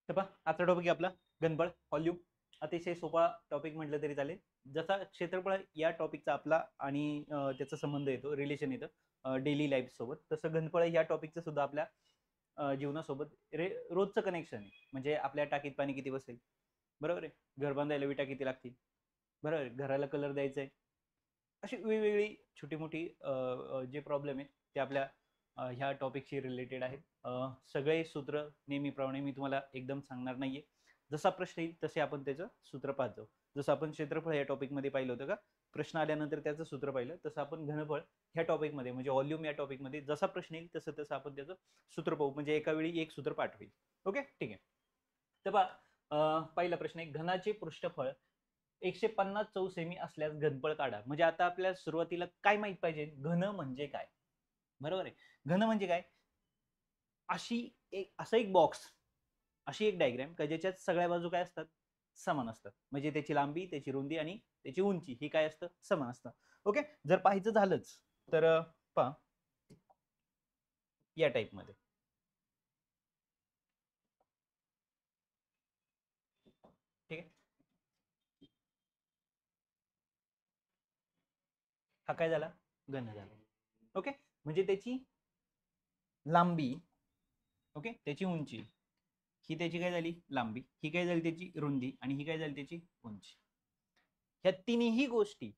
तर पहा आजचा टॉपिक आपला घनफळ व्हॉल्यूम. अतिशय सोपा टॉपिक म्हटलं तरी चालेल. जसा क्षेत्रफळ या टॉपिकचा आपला आणि त्याचा संबंध येतो, रिलेशन येतं डेली लाईफ सोबत, तसं घनफळ या टॉपिकचं सुद्धा आपल्या जीवनासोबत रोजचं कनेक्शन आहे. म्हणजे आपल्या टाकीत पाणी किती बसेल, बरोबर आहे, घर बांधायला विटा किती लागतील, बरोबर आहे, घराला कलर द्यायचा आहे, अशी वेगवेगळी छोटी मोठी जे प्रॉब्लेम आहे ते आपल्या ह्या टॉपिकशी रिलेटेड आहेत. सगळे सूत्र नेहमीप्रमाणे मी तुम्हाला एकदम सांगणार नाहीये. जसा प्रश्न येईल तसे आपण त्याचं सूत्र पाहत जाऊ. जसं आपण क्षेत्रफळ या टॉपिकमध्ये पाहिलं होतं का, प्रश्न आल्यानंतर त्याचं सूत्र पाहिलं, तसं आपण घनफळ ह्या टॉपिकमध्ये म्हणजे व्हॉल्यूम या टॉपिकमध्ये जसा प्रश्न येईल तसं तसं आपण त्याचं सूत्र पाहू. म्हणजे एका वेळी एक सूत्र पाठ होईल. ओके, ठीक आहे. तर पहा, पहिला प्रश्न आहे, घनाचे पृष्ठफळ 150 चौसेमी असल्यास घनफळ काढा. म्हणजे आता आपल्याला सुरुवातीला काय माहित पाहिजे, घन म्हणजे काय, बरोबर आहे. घन म्हणजे काय, अशी असा एक बॉक्स, अशी एक डायग्राम का ज्याच्यात सगळ्या बाजू काय असतात, समान असतात. म्हणजे त्याची लांबी, त्याची रुंदी आणि त्याची उंची ही काय असतं, समान असतं. ओके, जर पाहायचं झालंच तर पहा या टाइप मध्ये, ठीक आहे. हा काय झाला, घन झाला. ओके, म्हणजे त्याची लांबी, ओके, त्याची उंची, ही त्याची काय झाली लांबी, ही काय झाली त्याची रुंदी आणि ही काय झाली त्याची उंची. ह्या तिन्ही गोष्टी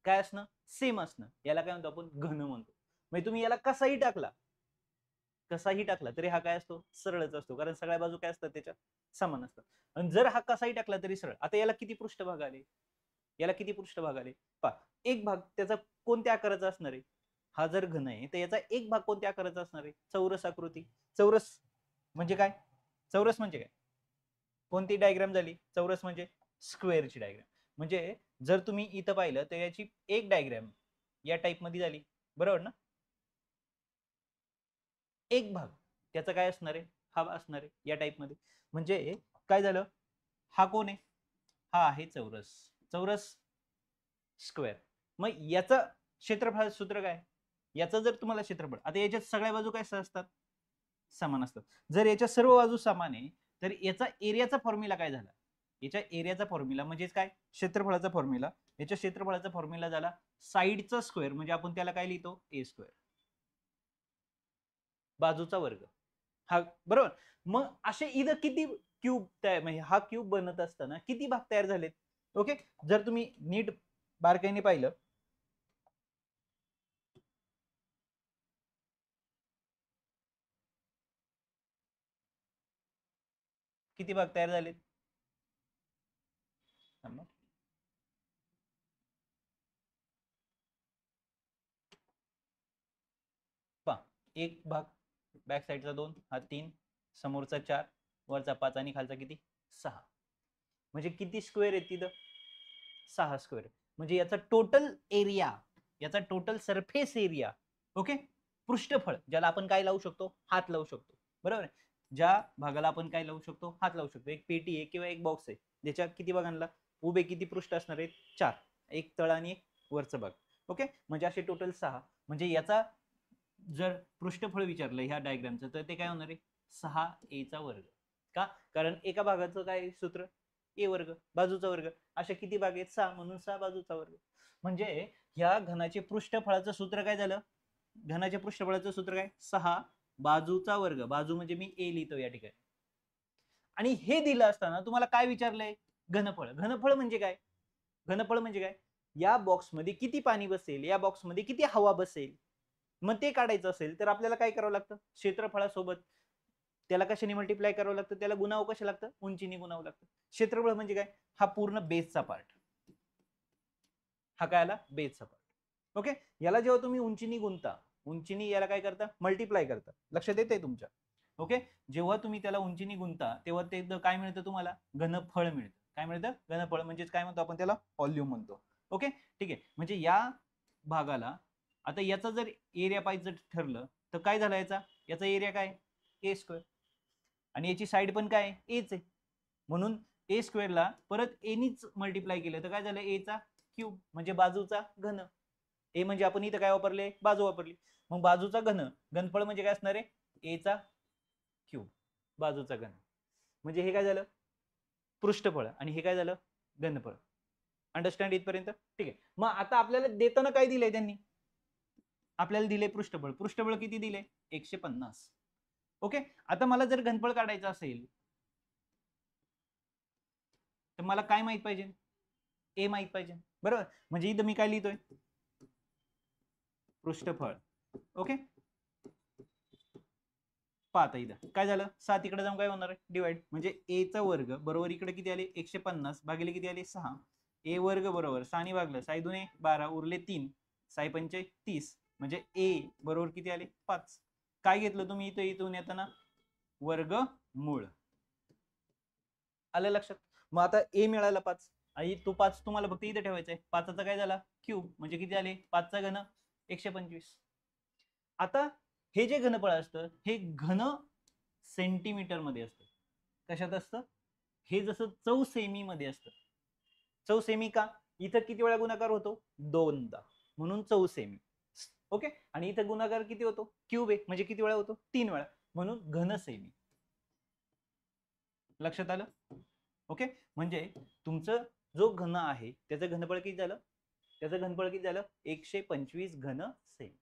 काय असणं, सेम असणं, याला काय म्हणतो आपण, घन म्हणतो. म्हणजे तुम्ही याला कसाही टाकला तरी हा काय असतो, सरळच असतो, कारण सगळ्या बाजू काय असतात त्याच्या समान असतात. आणि जर हा कसाही टाकला तरी सरळ. आता याला किती पृष्ठभाग आले, याला किती पृष्ठभाग आले पहा. एक भाग त्याचा कोणत्या आकाराचा असणार आहे, हा जर घन आहे तर याचा एक भाग कोणत्या आकाराचा असणार आहे, चौरस आकृती. चौरस म्हणजे काय, चौरस म्हणजे काय, कोणती डायग्राम झाली, चौरस म्हणजे स्क्वेअरची डायग्राम. म्हणजे जर तुम्ही इथं पाहिलं तर याची एक डायग्राम या टाइप मध्ये झाली, बरोबर ना. एक भाग त्याचा काय असणार आहे, हा असणार आहे या टाइप मध्ये. म्हणजे काय झालं, हा कोण आहे, हा आहे चौरस, चौरस स्क्वेअर. मग याचं क्षेत्रफळ सूत्र काय, याचं जर तुम्हाला क्षेत्रफळ, आता याच्यात सगळ्या बाजू काय असतात, समान असतात. जर याच्या सर्व बाजू समान आहे तर याचा एरियाचा फॉर्म्युला काय झाला, याच्या एरियाचा फॉर्म्युला म्हणजे काय, क्षेत्रफळाचा फॉर्म्युला. याच्या क्षेत्रफळाचा फॉर्म्युला झाला साईडचा स्क्वेअर, म्हणजे आपण त्याला काय लिहितो, ए स्क्वेअर, बाजूचा वर्ग. हा, बरोबर. मग असे इथं किती क्यूब तयार, म्हणजे हा क्यूब बनत असताना किती भाग तयार झालेत. ओके, जर तुम्ही नीट बारकाईने पाहिलं, किती भाग तयार झालेत, पहा. एक भाग, बॅक साईडचा 2, हा 3, समोरचा 4, वरचा 5 आणि खालचा किती, 6. म्हणजे किती स्क्वेअर आहे तिथं, 6 स्क्वेअर. म्हणजे याचा टोटल एरिया, याचा टोटल सरफेस एरिया, ओके, पृष्ठफळ, ज्याला आपण काय लावू शकतो, हात लावू शकतो, बरोबर आहे. ज्या भागाला आपण काय लावू शकतो, हात लावू शकतो. एक पेटी आहे किंवा एक बॉक्स आहे, ज्याच्या किती भागांना उभे किती पृष्ठ असणार आहेत, 4, एक तळ आणि एक वरचा भाग. ओके, म्हणजे असे टोटल 6. म्हणजे याचा जर पृष्ठफळ विचारलं ह्या डायग्रामचं तर ते काय होणार आहे, 6a चा वर्ग. का, कारण एका भागाचं काय सूत्र, ए वर्ग, बाजूचा वर्ग. अशा किती भाग आहेत, 6, म्हणून 6 बाजूचा वर्ग. म्हणजे ह्या घनाचे पृष्ठफळाचं सूत्र काय झालं, घनाच्या पृष्ठफळाचं सूत्र काय, 6 बाजूचा वर्ग. बाजू म्हणजे मी ए लिहितो या ठिकाणी. आणि हे दिलं असताना तुम्हाला काय विचारलंय, घनफळ. घनफळ म्हणजे काय, घनफळ म्हणजे काय, या बॉक्समध्ये किती पाणी बसेल, या बॉक्समध्ये किती हवा बसेल. मग ते काढायचं असेल तर आपल्याला काय करावं लागतं, क्षेत्रफळासोबत त्याला कशाने मल्टिप्लाय करावं लागतं, त्याला गुणावं कसं लागतं, उंचीने गुणावं लागतं. क्षेत्रफळ म्हणजे काय, हा पूर्ण बेसचा पार्ट, हा काय आला, बेसचा पार्ट. ओके, याला जेव्हा तुम्ही उंचीनी गुणता, उंचीनी याला काय करता, मल्टिप्लाय करता. लक्षात येते तुमच्या. ओके, जेव्हा तुम्ही त्याला उंचीनी गुणता तेव्हा ते काय मिळतं तुम्हाला, घनफळ मिळतं. काय मिळतं, घनफळ. म्हणजेच काय म्हणतो आपण त्याला, व्हॉल्यूम म्हणतो. ओके, ठीक आहे. म्हणजे या भागाला आता याचा जर एरिया पाहिजे ठरलं तर काय झालं, याचा एरिया काय, ए स्क्वेअर. आणि याची साईड पण काय, एच आहे. म्हणून ए स्क्वेअरला परत एनीच मल्टिप्लाय केलं तर काय झालं, ए चा क्यूब, म्हणजे बाजूचा घन. ए म्हणजे आपण इथं काय वापरले, बाजू वापरली. मग बाजूचा घन, घनफळ म्हणजे काय असणार आहे, ए चा क्यूब, बाजूचा घन. म्हणजे हे काय झालं, पृष्ठफळ, आणि हे काय झालं, घनफळ. अंडरस्टँड इथपर्यंत? ठीक आहे. मग आता आपल्याला देताना काय दिलंय त्यांनी, आपल्याला दिले पृष्ठफळ. पृष्ठफळ किती दिले, 150. ओके. आता मला जर घनफळ काढायचं असेल तर मला काय माहित पाहिजे, ए माहित पाहिजे, बरोबर. म्हणजे इथं मी काय लिहितोय, पृष्ठफळ. ओके. पाहता इथं काय झालं, 7 इकडे जाऊन काय होणार आहे, डिवाइड. म्हणजे ए चा वर्ग बरोबर इकडे किती आले, 150 भागिले किती आले, 6. ए वर्ग बरोबर 6 भागलं, 6 दुने 12 उरले 3, 6 पंचे 30, म्हणजे ए बरोबर किती आले, 5. काय घेतलं तुम्ही इथं, इथून येताना वर्गमूळ. आलं लक्षात. मग आता ए मिळाला 5, आणि तो 5 तुम्हाला फक्त इथे ठेवायचा आहे. 5चा काय झाला, क्यूब, म्हणजे किती आले, 5चा घन 125. आता हे जे घनफळ असतं हे घन सेंटीमीटर मध्ये असतं. कशात असतं, हे जसं चौसेमी मध्ये असतं. चौसेमी का, इथं किती वेळा गुणाकार होतो, 2दा, म्हणून चौसेमी. ओके. आणि इथं गुणाकार किती होतो, क्यूब आहे, म्हणजे किती वेळा होतो, 3 वेळा, म्हणून घनसेमी. लक्षात आलं. ओके. म्हणजे तुमचं जो घन आहे त्याचं घनफळ किती झालं, त्याचं घनफळ किती झालं, 125 घन सेमी.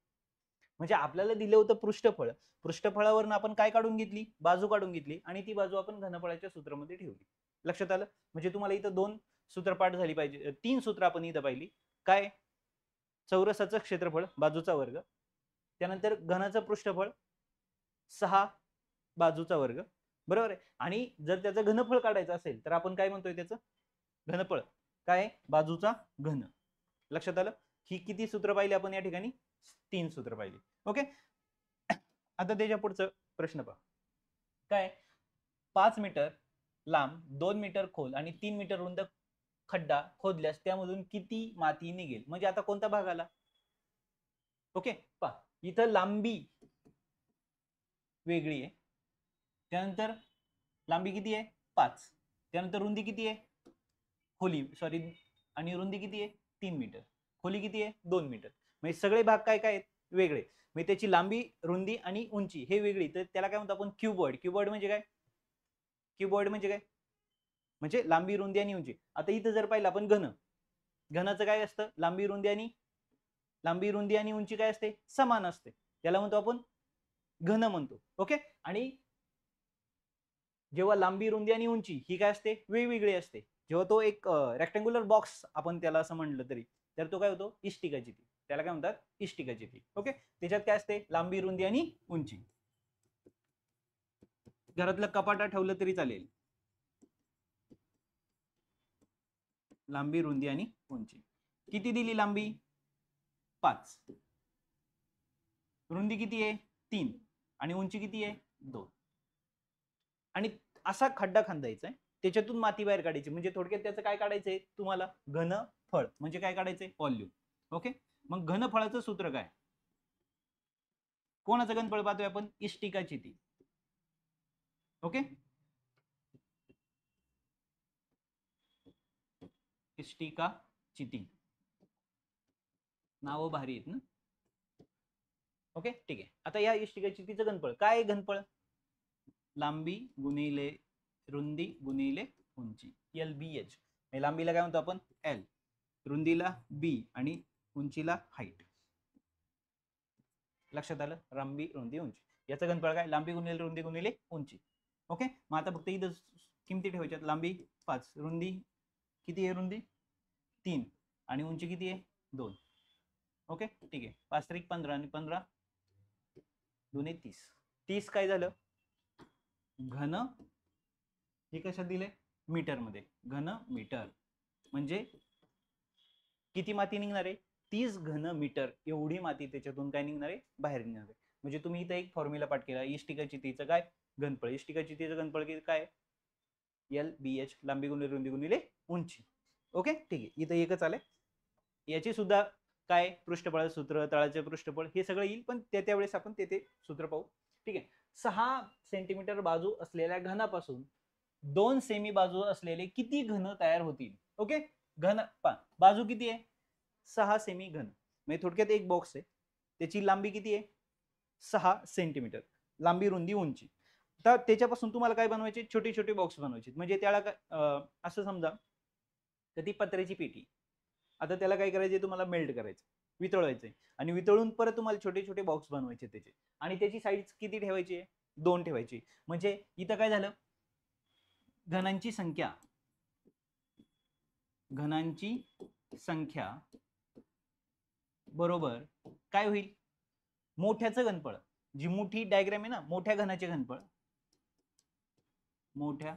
म्हणजे आपल्याला दिलं होतं पृष्ठफळ, पृष्ठफळावरून आपण काय काढून घेतली, बाजू काढून घेतली, आणि ती बाजू आपण घनफळाच्या सूत्रामध्ये ठेवली. लक्षात आलं. म्हणजे तुम्हाला इथं 2 सूत्र पाठ झाली पाहिजे, 3 सूत्र आपण इथं पाहिली. काय, चौरसाचं क्षेत्रफळ बाजूचा वर्ग, त्यानंतर घनाचं पृष्ठफळ 6 बाजूचा वर्ग, बरोबर आहे. आणि जर त्याचं घनफळ काढायचं असेल तर आपण काय म्हणतोय, त्याचं घनफळ काय, बाजूचा घन. लक्षात आलं. ही किती सूत्र पाहिली आपण या ठिकाणी, 3 सूत्र पाहिली. ओके. आता त्याच्या पुढचं प्रश्न पहा. काय, 5 मीटर लांब, 2 मीटर खोल आणि 3 मीटर रुंद खड्डा खोदल्यास त्यामधून किती माती निघेल. म्हणजे आता कोणता भाग आला. ओके. पहा इथं लांबी वेगळी आहे, त्यानंतर लांबी किती आहे, 5, त्यानंतर रुंदी किती आहे, खोली सॉरी, आणि रुंदी किती आहे, 3 मीटर, खोली किती आहे, 2 मीटर. म्हणजे सगळे भाग काय काय आहेत, वेगळे. म्हणजे त्याची लांबी, रुंदी आणि उंची हे वेगळी, तर त्याला काय म्हणतो आपण, क्युबॉइड. क्युबॉइड म्हणजे काय, क्युबॉइड म्हणजे काय, म्हणजे लांबी, रुंदी आणि उंची. आता इथं जर पाहिलं आपण घन, घनाचं काय असतं, लांबी रुंदी आणि उंची काय असते, समान असते, त्याला म्हणतो आपण घन म्हणतो. ओके. आणि जेव्हा लांबी, रुंदी आणि उंची ही काय असते, वेगवेगळी असते, जेव्हा तो एक रेक्टँग्युलर बॉक्स आपण त्याला असं म्हणलं तरी, तर तो काय होतो, इष्टिकाची ती, त्याला काय म्हणतात, इष्टिकाची ती. ओके. त्याच्यात काय असते, लांबी, रुंदी आणि उंची. घरातलं कपाटा ठेवलं तरी चालेल, लांबी, रुंदी आणि उंची. किती दिली लांबी, 5, रुंदी किती आहे, 3, आणि उंची किती आहे, 2. आणि असा खड्डा खांदायचा आहे, त्याच्यातून माती बाहेर काढायची. म्हणजे थोडक्यात त्याचं काय काढायचंय तुम्हाला, घनफळ म्हणजे काय काढायचंय, व्हॉल्यूम. ओके. मग घनफळाचं सूत्र काय, कोणाचं घनफळ पाहतोय आपण, इष्टिकाची ती. ओके. इष्टिकाची ती, नाव भारी आहेत ना. ओके. ठीक आहे. आता या इष्टिकाची तिचं घनफळ काय, घनफळ लांबी गुणिले रुंदी गुणिले उंची, LBH. लांबीला काय म्हणतो आपण, L, रुंदीला B, आणि उंचीला हाईट. लक्षात आलं, लांबी, रुंदी, उंची, याचं घनफळ काय, लांबी गुणिले रुंदी गुणिले उंची. ओके. मग आता फक्त इथं किमती ठेवायच्यात, लांबी 5, रुंदी किती आहे, रुंदी 3, आणि उंची किती आहे, 2. ओके. ठीक आहे. 5 त्रिक 15 आणि 15 दुने 30. 30 काय झालं, घन, हे कशात दिले, मीटर मध्ये, घन मीटर. म्हणजे किती माती निघणार आहे, 30 घन मीटर एवढी माती त्याच्यातून काय निघणार आहे, बाहेर निघणार आहे. म्हणजे तुम्ही इथं एक फॉर्म्युला पाठ केला, इष्टिकाची तीचं काय, घनफळ. इष्टिकाची तीचं घनफळ किती काय, LBH, लांबी गुणिले रुंदी गुणिले उंची. ओके. ठीक आहे. इथं एकच आलंय. याची सुद्धा काय, पृष्ठफळाचं सूत्र, तळाचे पृष्ठफळ, हे सगळं येईल, पण त्यावेळेस आपण ते सूत्र पाहू. ठीक आहे. 6 सेंटीमीटर बाजू असलेल्या घनापासून 2 सेमी बाजू असलेले किती घन तयार होतील. ओके. घन बाजू किती आहे, 6 सेमी घन. म्हणजे थोडक्यात एक बॉक्स आहे, त्याची लांबी किती आहे, 6 सेंटीमीटर, लांबी, रुंदी, उंची. तर त्याच्यापासून तुम्हाला काय बनवायचे, छोटे छोटे बॉक्स बनवायचे. म्हणजे त्याला असं समजा तर ती पत्र्याची पेटी, आता त्याला काय करायचे, तुम्हाला मेल्ट करायचं, वितळवायचंय, आणि वितळून परत तुम्हाला छोटे छोटे बॉक्स बनवायचे त्याचे, आणि त्याची साईज किती ठेवायची, 2 ठेवायची. म्हणजे इथं काय झालं, घनांची संख्या बरोबर काय होईल, मोठ्याचं घनफळ, जी मोठी डायग्राम आहे ना, मोठ्या घनाचे घनफळ, मोठ्या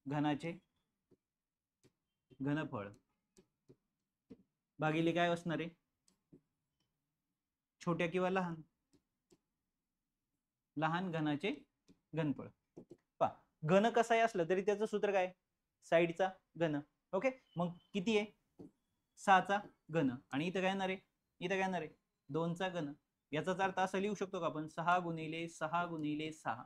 घनाचे घनफळ भागिले काय असणार आहे, छोट्या किंवा लहान घनाचे घनफळ. पहा, घन कसाही असलं तरी त्याचं सूत्र काय, साईडचा घन. ओके, मग किती आहे, 6चा घन, आणि इथं काय येणार आहे, इथं काय येणार आहे, 2चा घन. याचाच अर्थ असा लिहू शकतो का आपण, 6 गुणिले 6 गुणिले 6,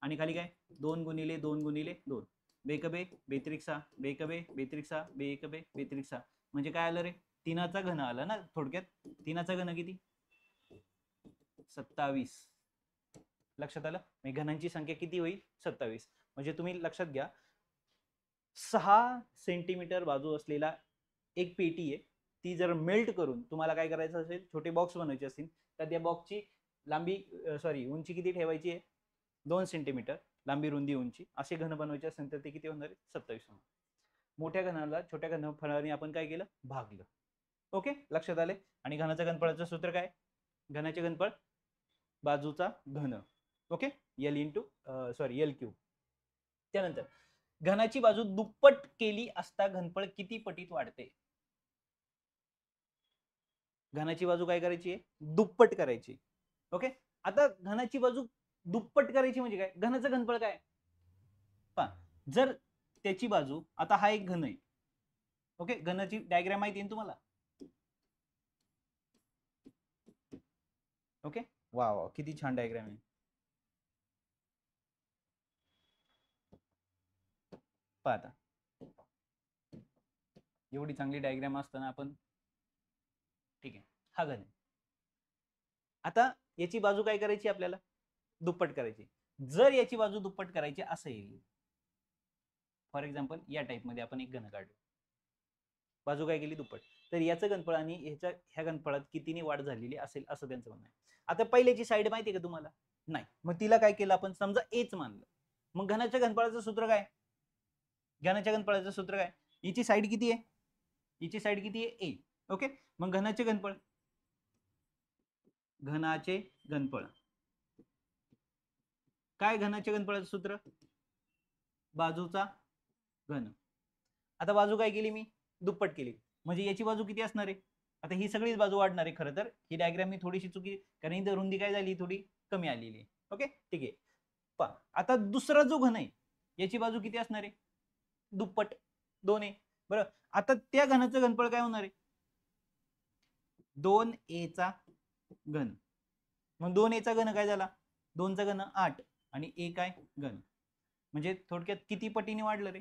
आणि खाली काय 2 गुणिले 2 गुणिले 2, बेकबे बेत्रिक 6, बेकबे बेत्रिक 6, बेकबे बेत्रिक 6, म्हणजे काय आलं रे, 3चा घन आला ना थोडक्यात. 3चा घन किती, 27. लक्षात आलं, घनांची संख्या किती होईल, 27. म्हणजे तुम्ही लक्षात घ्या, 6 सेंटीमीटर बाजू असलेला एक पेटी आहे, ती जर मेल्ट करून तुम्हाला काय करायचं असेल, छोटे बॉक्स बनवायचे असतील, तर त्या बॉक्सची लांबी उंची किती ठेवायची आहे, 2 सेंटीमीटर लांबी, रुंदी, उंची, असे घन बनवायचे असेल तर ते किती होणार आहे, 27 होणार. मोठ्या घनाला छोट्या घनफळाने आपण काय केलं, भागलं. ओके, लक्षात आले. आणि घनाच्या घनफळाचं सूत्र काय, घनाचे घनफळ बाजूचा घन. Okay, L cube. त्यानंतर घनाची बाजू दुप्पट केली असता घनफळ किती पटीत वाढते. घनाची बाजू काय करायची आहे, दुप्पट करायची. ओके, आता घनाची बाजू दुप्पट करायची म्हणजे काय, घनाचं घनफळ काय, पहा, जर त्याची बाजू, आता हा एक घन आहे, ओके, घनाची डायग्राम माहिती आहे तुम्हाला. ओके, वा वा, किती छान डायग्राम आहे. पहा आता, एवढी चांगली डायग्राम असताना आपण, ठीक आहे, हा घन आहे. आता याची बाजू काय करायची, आपल्याला दुप्पट करायची. जर याची बाजू दुप्पट करायची असेल, फॉर एक्झाम्पल या टाइप मध्ये आपण एक घन काढलं, बाजू काय केली दुप्पट, तर याचं घनफळ आणि ह्या घनफळात कितीने वाढ झालेली असेल, असं त्यांचं म्हणणं आहे. आता पहिल्याची साईड माहिती आहे का तुम्हाला, नाही, मग तिला काय केलं आपण, समजा एच मानलं, मग घनाच्या घनफळाचं सूत्र काय, घनाच्या घनफळाचं सूत्र काय, हिची साईड किती आहे, हिची साईड किती आहे, ए. ओके, मग घनाचे घनफळ, घनाचे घनफळ काय, घनाचे घनफळाचं सूत्र बाजूचा घन. आता बाजू काय केली मी, दुप्पट केली, म्हणजे याची बाजू किती असणार आहे, आता ही सगळीच बाजू वाढणार आहे. खरं तर ही डायग्राम मी थोडीशी चुकी, कारण इथं रुंदी काय झाली, थोडी कमी आलेली आहे. ओके, ठीक आहे. पहा, आता दुसरा जो घन आहे याची बाजू किती असणार आहे, दुप्पट, 2 आहे. बरं, आता त्या घनाचं घनफळ काय होणार आहे, 2a चा घन. मग 2a चा घन काय झाला, 2 चा घन 8, आणि a काय घन, म्हणजे थोडक्यात किती पटीने वाढलं रे,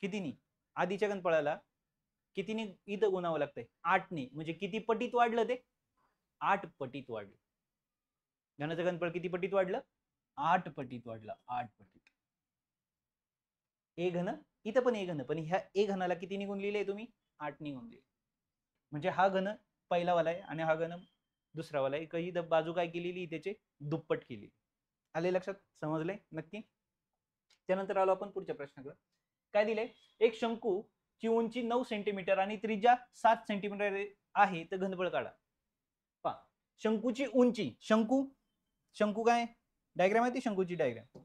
कितीनी, आधीच्या घनफळाला कितीने इथं गुणावं लागतंय, 8ने, म्हणजे किती पटीत वाढलं ते, 8 पटीत वाढलं. घनाचं घनफळ किती पटीत वाढलं, 8 पटीत वाढलं, 8 पटीत. ए घन, इथं पण ए घन, पण ह्या ए घनाला किती निघून लिहिले तुम्ही, 8 निघून लिहिले. म्हणजे हा घन पहिला वाला आहे आणि हा घन दुसरा वाला आहे. काही बाजू काय केलेली, त्याचे दुप्पट केली. आले लक्षात, समजले नक्की. त्यानंतर आलो आपण पुढच्या प्रश्नाकडे. काय दिले, एक शंकू ची उंची 9 सेंटीमीटर आणि त्रिज्या 7 सेंटीमीटर आहे, तर घनफळ काढा. पहा, शंकूची उंची, शंकू काय डायग्राम आहे ती, शंकूची डायग्राम,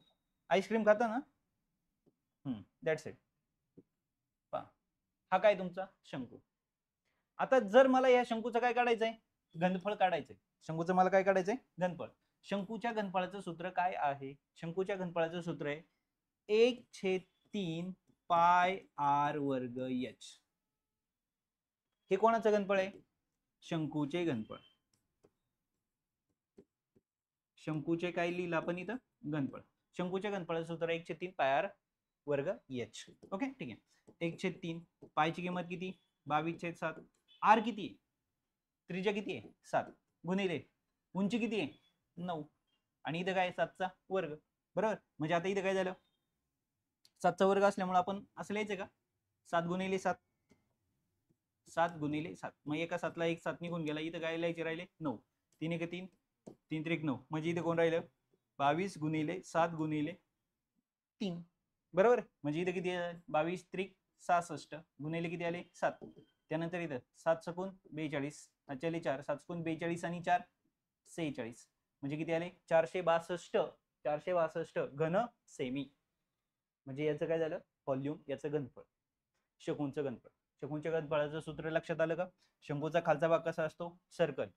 आईस्क्रीम खाता ना, दॅट्स इट. पहा, हा काय तुमचा शंकू. आता जर मला या शंकूचं काय काढायचंय, घनफळ काढायचंय, शंकूचं मला काय काढायचंय, घनफळ. शंकूच्या घनफळाचं सूत्र काय आहे, शंकूच्या घनफळाचं सूत्र आहे 1/3 पाय आर वर्ग एच. हे कोणाचं घनफळ आहे, शंकूचे घनफळ. शंकूचे काय लिहिलं आपण इथं, घनफळ. शंकूच्या घनफळाचं सूत्र 1/3 पाय आर वर्ग एच. ओके, ठीक आहे. 1/3 पायची किंमत किती, 22/7. आर किती, त्रिज्या किती आहे, 7, गुणिले उंची किती आहे, 9. आणि इथं काय 7चा वर्ग, बरोबर. म्हणजे आता इथं काय झालं, 7चा वर्ग असल्यामुळे आपण असं लिहायचं का 7 गुणिले 7, 7 गुणिले 7. मग एका 7ला एक 7 निघून गेला, इथं काय लिहायचे राहिले 9, 3 एक 3, 3 त्रिक 9, म्हणजे इथं कोण राहिलं 22 गुणिले 7 गुणिले 3, बरोबर. म्हणजे इथं किती 22 त्रिक 66 गुणिले किती आले 7. त्यानंतर इथं 7 सकून 42, 4 7 सकून 42 आणि 4 46, म्हणजे किती आले 462, 462 घन सेमी. म्हणजे याचं काय झालं व्हॉल्यूम, याचं घनफळ, शंकूचं घनफळ. शंकूच्या घनफळाचं सूत्र लक्षात आलं का. शंकूचा खालचा भाग कसा असतो सर्कल,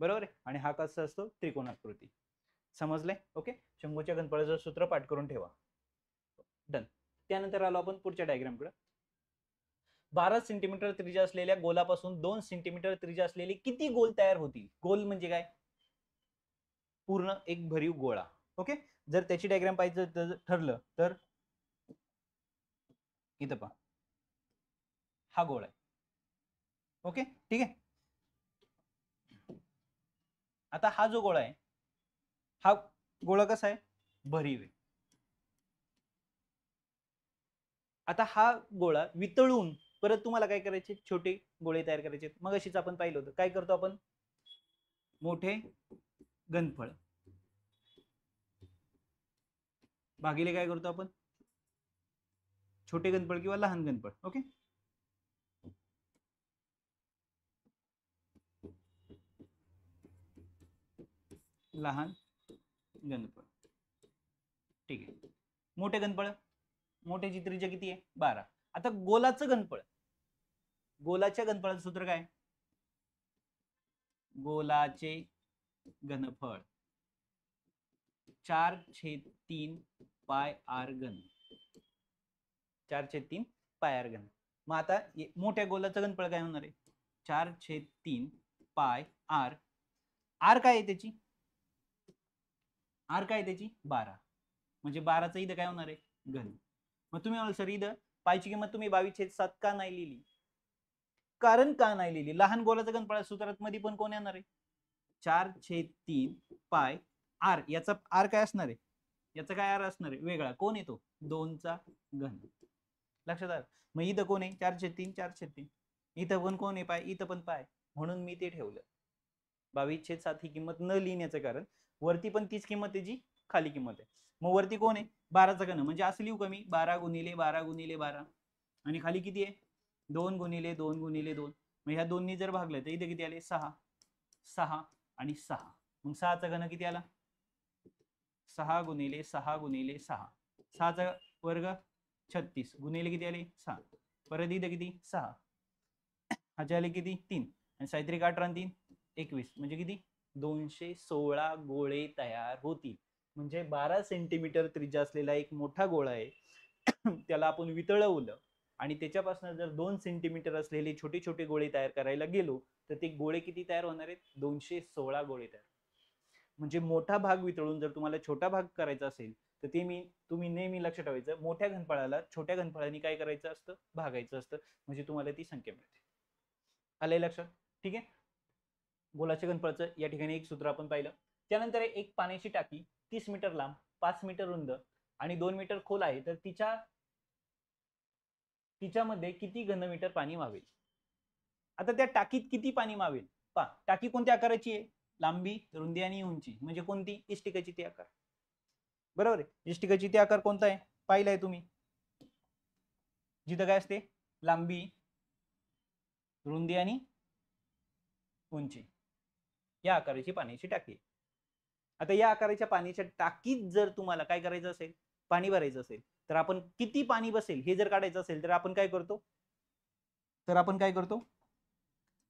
बरोबर आहे, आणि हा कसा असतो त्रिकोणाकृती. समजलंय. ओके. शंकूच्या घनफळाचं सूत्र पाठ करून ठेवा. डन. त्यानंतर आलो आपण पुढच्या डायग्राम कडे. 12 सेंटीमीटर त्रिज्या असलेल्या गोलापासून 2 सेंटीमीटर त्रिज्या असलेले किती गोल तयार होतील. गोल म्हणजे काय, पूर्ण एक भरीव गोळा. ओके. जर त्याची डायग्राम पाहिजे ठरलं तर इथं पहा, हा गोळा आहे. ओके, ठीक आहे. आता हा जो गोळा आहे, हा गोळा कसा आहे भरीव आहे. आता हा गोळा वितळून परत तुम्हाला काय करायचे, छोटे गोळे तयार करायचे. मग अशीच आपण पाहिलं होतं, काय करतो आपण, मोठे घनफळ भागिले काय करतो आपण, छोटे घनफळ किंवा लहान घनफळ. ओके. लहान घनफळ, ठीक आहे. मोठे घनफळ, मोठ्याची त्रिज्या किती आहे 12. आता गोलाचं घनफळ, गोलाच्या घनफळाचं सूत्र काय, गोलाचे घनफळ 4/3 पाय आर घन, 4/3 पाय आर घन. मग आता मोठ्या गोलाचं घनफळ काय होणार आहे 4/3 पाय आर. आर काय आहे त्याची, आर काय आहे त्याची 12, म्हणजे 12चं इथं काय होणार आहे घन. मग तुम्ही म्हणाल सर इथं पायची किंमत तुम्ही 22/7 का नाही लिहिली, कारण का नाही लिहिली, लहान गोलाचं घनफळ सूत्रात मध्ये पण कोण येणार आहे 4/3 पाय आर. याचा आर काय असणार आहे, याचा काय आर असणार आहे वेगळा, कोण येतो 2चा घन. लक्षात आलं. मग इथं कोण आहे 4/3, 4/3, इथं पण कोण आहे पाय, इथं पण पाय, म्हणून मी ते ठेवलं. 22/7 ही किंमत न लिहिण्याचं कारण, वरती पण तीच किंमत आहे जी खाली किंमत आहे. मग वरती कोण आहे 12चा घन, म्हणजे असं लिहू का मी 12 गुणिले 12 गुणिले 12, आणि खाली किती आहे 2 गुणिले 2 गुणिले 2. मग ह्या दोन्ही जर भागलं तर इथे किती आले 6, 6 आणि 6. मग 6चा घन किती आला 6 गुणिले 6 गुणिले 6, 6चा वर्ग 36 गुणिले किती आले 6, परत इथं किती 6, ह्याचे आले किती 3, आणि साहित्रिक 8 आणि 3 21, म्हणजे किती 216 गोळे तयार होतील. म्हणजे 12 सेंटीमीटर त्रिज्या असलेला एक मोठा गोळा आहे त्याला आपण वितळवलं आणि त्याच्यापासून जर 2 सेंटीमीटर असलेले छोटे छोटे गोळे तयार करायला गेलो तर ते गोळे किती तयार होणार आहेत 216 गोळे तयार. म्हणजे मोठा भाग वितळून जर तुम्हाला छोटा भाग करायचा असेल तर ते तुम्ही नेहमी लक्षात ठेवायचं, मोठ्या घनफळाला छोट्या घनफळाने काय करायचं असतं भागायचं असतं, म्हणजे तुम्हाला ती संख्या मिळते. आलंय लक्षात. ठीक आहे. गोलाच्या घनफळाचं या ठिकाणी एक सूत्र आपण पाहिलं. त्यानंतर एक पाण्याची टाकी 30 मीटर लांब, 5 मीटर रुंद आणि 2 मीटर खोल आहे, तर तिच्यामध्ये किती घनमीटर पाणी मावेल. आता त्या टाकीत किती पाणी मावेल पहा. टाकी कोणत्या आकाराची आहे, लांबी रुंदी आणि उंची, म्हणजे कोणती इष्टिकाची ती आकार, बरोबर आहे. इष्टिकाची ती आकार कोणता आहे पाहिलाय तुम्ही, जिथं काय असते लांबी रुंदी आणि उंची या आकाराची पाण्याची टाकी. आता या आकाराच्या पाण्याच्या टाकीत जर तुम्हाला काय करायचं असेल पाणी भरायचं असेल तर आपण किती पाणी बसेल हे जर काढायचं असेल तर आपण काय करतो,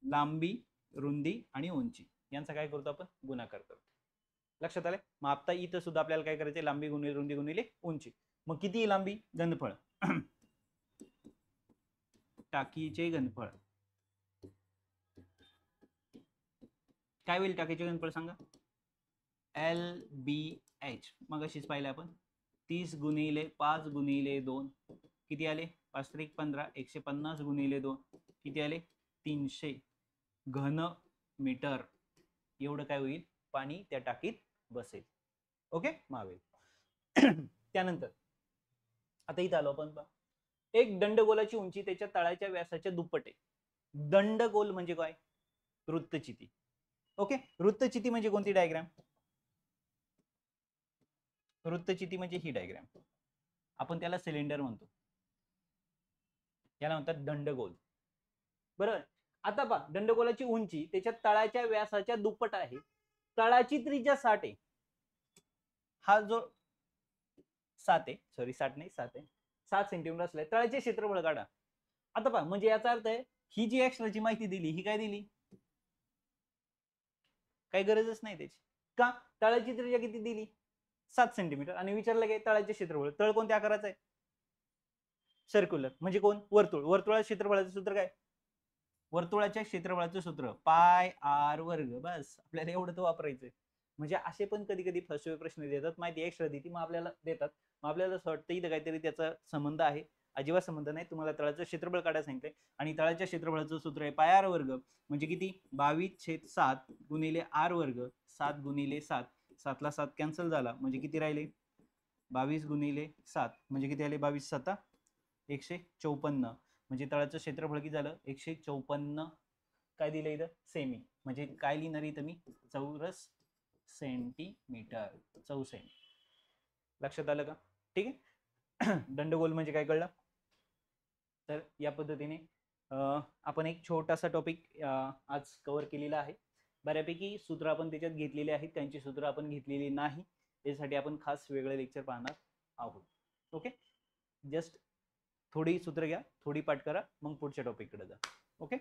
लांबी रुंदी आणि उंची यांचा काय करतो आपण गुणाकार करतो. लक्षात आले. मग आता इथं सुद्धा आपल्याला काय करायचं, लांबी गुणिले रुंदी गुणिले उंची. मग किती लांबी घनफळ टाकीचे घनफळ काय होईल, टाकीचे घनफळ सांगा LBH. मग अशीच पाहिलं आपण 30 गुणिले 5 गुणिले 2 किती आले 5 त्रिक 15, 150 गुणिले 2 किती आले 300 घन मीटर. एवढं काय होईल पाणी त्या टाकीत बसेल. Okay Marvel. त्यानंतर आता इथं आलो आपण पहा. एक दंडगोलाची उंची त्याच्या तळाच्या व्यासाच्या दुप्पट आहे. दंडगोल म्हणजे काय? वृत्तचिती. ओके, वृत्तचिती म्हणजे कोणती डायग्राम? वृत्तचिती म्हणजे ही डायग्राम. आपण त्याला सिलेंडर म्हणतो, याला म्हणतात दंडगोल. बरोबर. आता पहा, दंडगोलाची उंची त्याच्या तळाच्या व्यासाच्या दुप्पट आहे. तळाची त्रिज्या 60 आहे. हा जो 7 आहे, सॉरी 60 नाही 7 आहे, 7 सेंटीमीटर असलाय. तळाचे क्षेत्रफळ काढा. आता पहा, म्हणजे याचा अर्थ आहे ही जी एक्स्ट्राची माहिती दिली ही काय दिली? काही गरजच नाही त्याची. का? तळाची त्रिज्या किती दिली? 7 सेंटीमीटर. आणि विचारलं काय? तळाचे क्षेत्रफळ. तळ कोणत्या आकाराचं आहे? सर्क्युलर. म्हणजे कोण? वर्तुळ. वर्तुळाच्या क्षेत्रफळाचं सूत्र काय? वर्तुळाच्या क्षेत्रफळाचं सूत्र पाय आर वर्ग. बस, आपल्याला एवढं तर वापरायचंय. म्हणजे असे पण कधी कधी फसवे प्रश्न देतात, माहिती एक्स्ट्रा देते, मग आपल्याला देतात, मग आपल्याला असं वाटतं इथं काहीतरी त्याचा संबंध आहे. अजिबात संबंध नाही. तुम्हाला तळाचं क्षेत्रफळ काढायला सांगितलंय आणि तळाच्या क्षेत्रफळाचं सूत्र आहे पाय आर वर्ग. म्हणजे किती? 22/7 गुणिले आर वर्ग. 7 गुणिले 7, 7 ला 7 कॅन्सल झाला म्हणजे किती राहिले? 22 गुणिले 7 म्हणजे किती आले? 22 7 154. म्हणजे तळाचं क्षेत्रफळ किती झालं? 154 काय दिलं इथं? सेमी. म्हणजे काय लिहिणार इथं मी? चौरस सेंटीमीटर. चौसेंट. लक्षात आलं का? ठीक आहे. दंडगोल म्हणजे काय कळलं? तर या पद्धतीने आपण एक छोटासा टॉपिक आज कव्हर केलेला आहे. बऱ्यापैकी सूत्र आपण त्याच्यात घेतलेले आहेत, त्यांची सूत्र आपण घेतलेली नाही, यासाठी आपण खास वेगळं लेक्चर पाहणार आहोत. ओके, जस्ट थोडी सूत्र घ्या, थोडी पाठ करा, मग पुढच्या टॉपिककडे जा. ओके.